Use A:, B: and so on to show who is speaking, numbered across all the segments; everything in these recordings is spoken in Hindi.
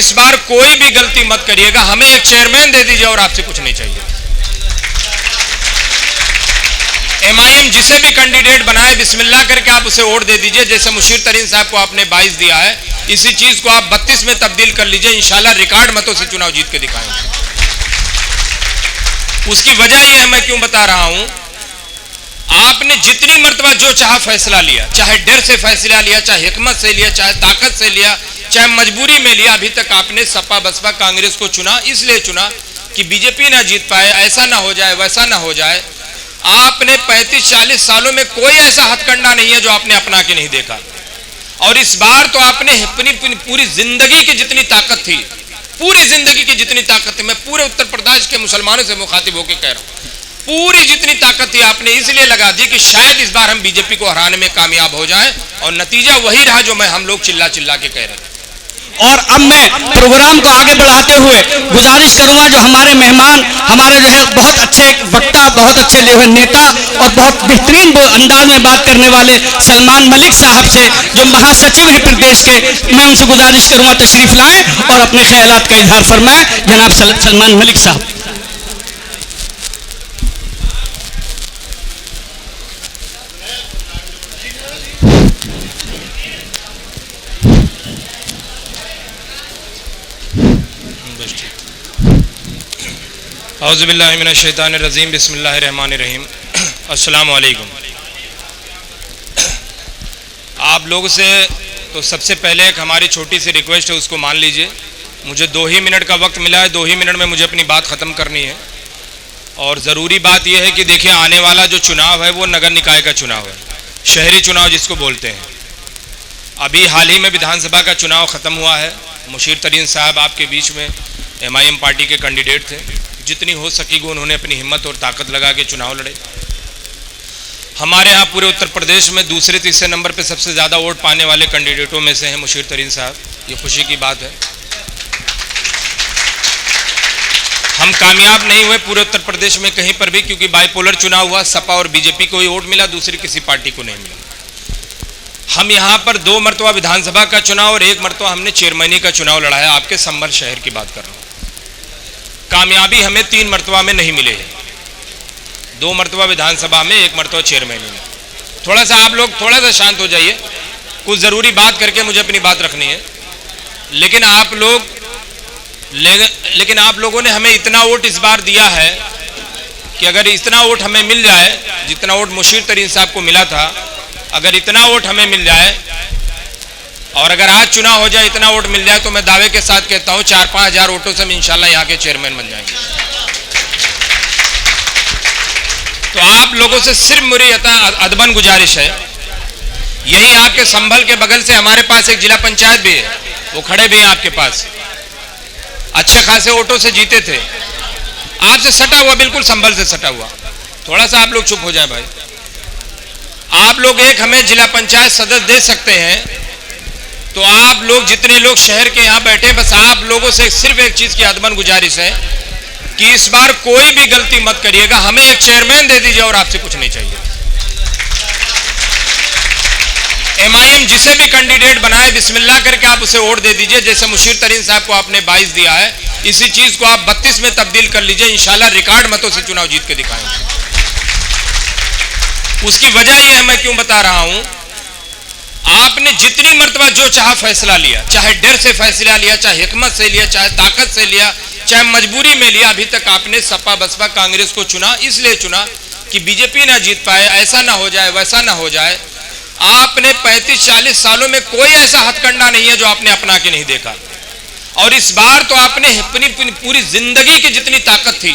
A: इस बार कोई भी गलती मत करिएगा, हमें एक चेयरमैन दे दीजिए और आपसे कुछ नहीं चाहिए। एमआईएम जिसे भी कैंडिडेट बनाए बिस्मिल्लाह करके आप उसे वोट दे दीजिए। जैसे मुशीर तरीन साहब को आपने 22 दिया है, इसी चीज को आप 32 में तब्दील कर लीजिए, इंशाल्लाह रिकॉर्ड मतों से चुनाव जीत के दिखाएंगे। उसकी वजह यह है, मैं क्यों बता रहा हूं, आपने जितनी मर्तबा जो चाहा फैसला लिया, चाहे डर से फैसला लिया, चाहे हिकमत से लिया, चाहे ताकत से लिया, चाहे मजबूरी में लिया, अभी तक आपने सपा बसपा कांग्रेस को चुना। इसलिए चुना कि बीजेपी ना जीत पाए, ऐसा ना हो जाए, वैसा ना हो जाए। आपने 35-40 सालों में कोई ऐसा हथकंडा नहीं है जो आपने अपना के नहीं देखा। और इस बार तो आपने अपनी पूरी जिंदगी की जितनी ताकत थी, पूरी जिंदगी की जितनी ताकत थी, मैं पूरे उत्तर प्रदेश के मुसलमानों से मुखातिब होकर कह रहा हूं, पूरी जितनी ताकत थी आपने इसलिए लगा दी कि शायद इस बार हम बीजेपी को हराने में कामयाब हो जाएं, और नतीजा वही रहा जो हम लोग चिल्ला चिल्ला के कह रहे थे।
B: और अब मैं प्रोग्राम को आगे बढ़ाते हुए गुजारिश करूंगा, जो हमारे मेहमान, हमारे जो है बहुत अच्छे वक्ता, बहुत अच्छे नेता और बहुत बेहतरीन अंदाज में बात करने वाले सलमान मलिक साहब से, जो महासचिव हैं प्रदेश के, मैं उनसे गुजारिश करूंगा तशरीफ लाएं और अपने ख्यालात का इजहार फरमाएं। जनाब सलमान मलिक साहब।
A: औज़ुबिल्लाहि मिनश्शैतानिर्रजीम, बिस्मिल्लाहिर्रहमानिर्रहीम। अस्सलामु अलैकुम। आप लोगों से तो सबसे पहले एक हमारी छोटी सी रिक्वेस्ट है, उसको मान लीजिए। मुझे 2 ही मिनट का वक्त मिला है, 2 ही मिनट में मुझे अपनी बात ख़त्म करनी है। और ज़रूरी बात यह है कि देखिए, आने वाला जो चुनाव है वो नगर निकाय का चुनाव है, शहरी चुनाव जिसको बोलते हैं। अभी हाल ही में विधानसभा का चुनाव ख़त्म हुआ है। मुशीर तरीन साहब आपके बीच में एमआईएम पार्टी के कैंडिडेट थे, जितनी हो सकेगी उन्होंने अपनी हिम्मत और ताकत लगा के चुनाव लड़े। हमारे यहाँ पूरे उत्तर प्रदेश में दूसरे तीसरे नंबर पे सबसे ज़्यादा वोट पाने वाले कैंडिडेटों में से हैं मुशीर तरीन साहब। ये खुशी की बात है। हम कामयाब नहीं हुए पूरे उत्तर प्रदेश में कहीं पर भी, क्योंकि बाइपोलर चुनाव हुआ, सपा और बीजेपी को ही वोट मिला, दूसरी किसी पार्टी को नहीं मिला। हम यहाँ पर 2 मरतबा विधानसभा का चुनाव और 1 मरतबा हमने चेयरमैनी का चुनाव लड़ा है। आपके संभल शहर की बात कर रहा हूँ। कामयाबी हमें 3 मरतबा में नहीं मिले है, 2 मरतबा विधानसभा में, 1 मरतबा चेयरमैनी में। थोड़ा सा आप लोग थोड़ा सा शांत हो जाइए, कुछ ज़रूरी बात करके मुझे अपनी बात रखनी है। लेकिन आप लोगों ने हमें इतना वोट इस बार दिया है कि अगर इतना वोट हमें मिल जाए, जितना वोट मुशीर तरीन साहब को मिला था, अगर इतना वोट हमें मिल जाए और अगर आज चुनाव हो जाए, इतना वोट मिल जाए, तो मैं दावे के साथ कहता हूं 4-5 हज़ार वोटों से हम इंशाल्लाह यहाँ के चेयरमैन बन जाएंगे। तो आप लोगों से सिर्फ मेरी अदबन गुजारिश है, यही आपके संभल के बगल से हमारे पास एक जिला पंचायत भी है, वो खड़े भी हैं आपके पास, अच्छे खासे वोटों से जीते थे, आपसे सटा हुआ, बिल्कुल संभल से सटा हुआ। थोड़ा सा आप लोग चुप हो जाए भाई। आप लोग एक हमें जिला पंचायत सदस्य दे सकते हैं, तो आप लोग जितने लोग शहर के यहाँ बैठे, बस आप लोगों से सिर्फ एक चीज की अदबन गुजारिश है कि इस बार कोई भी गलती मत करिएगा, हमें एक चेयरमैन दे दीजिए और आपसे कुछ नहीं चाहिए। एमआईएम जिसे भी कैंडिडेट बनाए बिस्मिल्लाह करके आप उसे वोट दे दीजिए। जैसे मुशीर तरीन साहब को आपने 22 दिया है, इसी चीज को आप 32 में तब्दील कर लीजिए, इंशाल्लाह रिकॉर्ड मतों से चुनाव जीत के दिखाएंगे। उसकी वजह यह है, मैं क्यों बता रहा हूं, आपने जितनी मर्तबा जो चाहा फैसला लिया, चाहे डर से फैसला लिया, चाहे हिकमत से लिया, चाहे ताकत से लिया, चाहे मजबूरी में लिया, अभी तक आपने सपा बसपा कांग्रेस को चुना। इसलिए चुना कि बीजेपी ना जीत पाए, ऐसा ना हो जाए, वैसा ना हो जाए। आपने 35-40 सालों में कोई ऐसा हथकंडा नहीं है जो आपने अपना के नहीं देखा। और इस बार तो आपने अपनी पूरी जिंदगी की जितनी ताकत थी,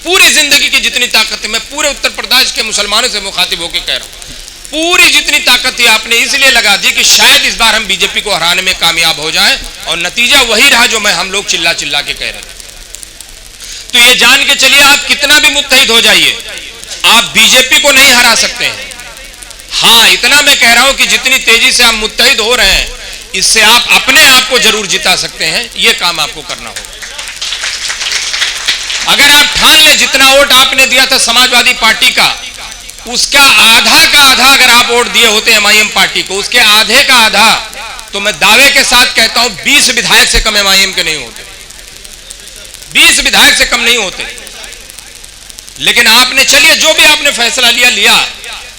A: पूरी जिंदगी की जितनी ताकत थी, मैं पूरे उत्तर प्रदेश के मुसलमानों से मुखातिब होकर कह रहा हूं, पूरी जितनी ताकत थी आपने इसलिए लगा दी कि शायद इस बार हम बीजेपी को हराने में कामयाब हो जाएं, और नतीजा वही रहा जो हम लोग चिल्ला चिल्ला के कह रहे थे। तो ये जान के चलिए, आप कितना भी मुत्तहिद हो जाइए, आप बीजेपी को नहीं हरा सकते हैं। हाँ, इतना मैं कह रहा हूं कि जितनी तेजी से आप मुत्तहिद हो रहे हैं, इससे आप अपने आप को जरूर जिता सकते हैं। यह काम आपको करना होगा। अगर आप ठान लें, जितना वोट आपने दिया था समाजवादी पार्टी का, उसका आधा का आधा अगर आप वोट दिए होते एमआईएम पार्टी को, उसके आधे का आधा तो मैं दावे के साथ कहता हूं 20 विधायक से कम एमआईएम के नहीं होते, 20 विधायक से कम नहीं होते। लेकिन आपने, चलिए जो भी आपने फैसला लिया,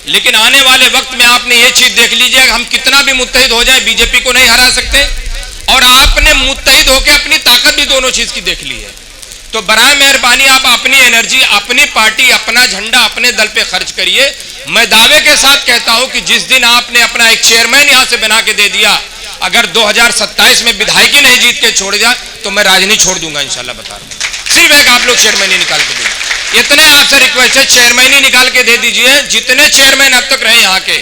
A: लेकिन आने वाले वक्त में आपने ये चीज देख लीजिए, हम कितना भी मुत्तहिद हो जाए बीजेपी को नहीं हरा सकते, और आपने मुत्तहिद होकर अपनी ताकत भी दोनों चीज की देख ली है। तो बराए मेहरबानी आप अपनी एनर्जी, अपनी पार्टी, अपना झंडा अपने दल पे खर्च करिए। मैं दावे के साथ कहता हूं कि जिस दिन आपने अपना एक चेयरमैन यहां से बना के दे दिया, अगर 2027 में विधायकी नहीं जीत के छोड़ दिया तो मैं राजनीति छोड़ दूंगा इंशाल्लाह, बता रहा हूं। सिर्फ एक आप लोग चेयरमैन ही निकाल के दीजिए, इतने आपसे रिक्वेस्ट है, चेयरमैन ही निकाल के दे दीजिए। जितने चेयरमैन अब तक रहे यहाँ के,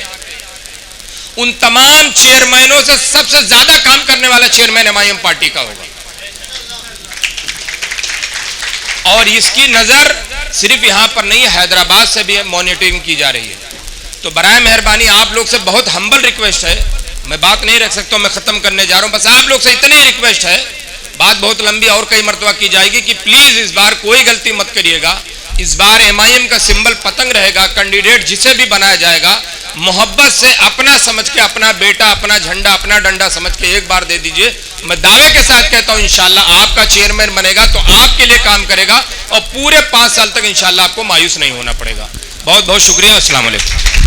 A: उन तमाम चेयरमैनों से सबसे ज्यादा काम करने वाला चेयरमैन एमआईएम पार्टी का होगा, और इसकी नजर सिर्फ यहां पर नहीं, हैदराबाद से भी मॉनिटरिंग की जा रही है। तो बराए मेहरबानी आप लोग से बहुत हम्बल रिक्वेस्ट है, मैं बात नहीं रख सकता, मैं खत्म करने जा रहा हूं, बस आप लोग से इतनी रिक्वेस्ट है, बात बहुत लंबी और कई मर्तबा की जाएगी, कि प्लीज इस बार कोई गलती मत करिएगा। इस बार एमआईएम का सिंबल पतंग रहेगा, कैंडिडेट जिसे भी बनाया जाएगा मोहब्बत से अपना समझ के, अपना बेटा, अपना झंडा, अपना डंडा समझ के एक बार दे दीजिए। मैं दावे के साथ कहता हूं इंशाल्लाह आपका चेयरमैन बनेगा तो आपके लिए काम करेगा, और पूरे 5 साल तक इंशाल्लाह आपको मायूस नहीं होना पड़ेगा। बहुत बहुत शुक्रिया, अस्सलाम वालेकुम।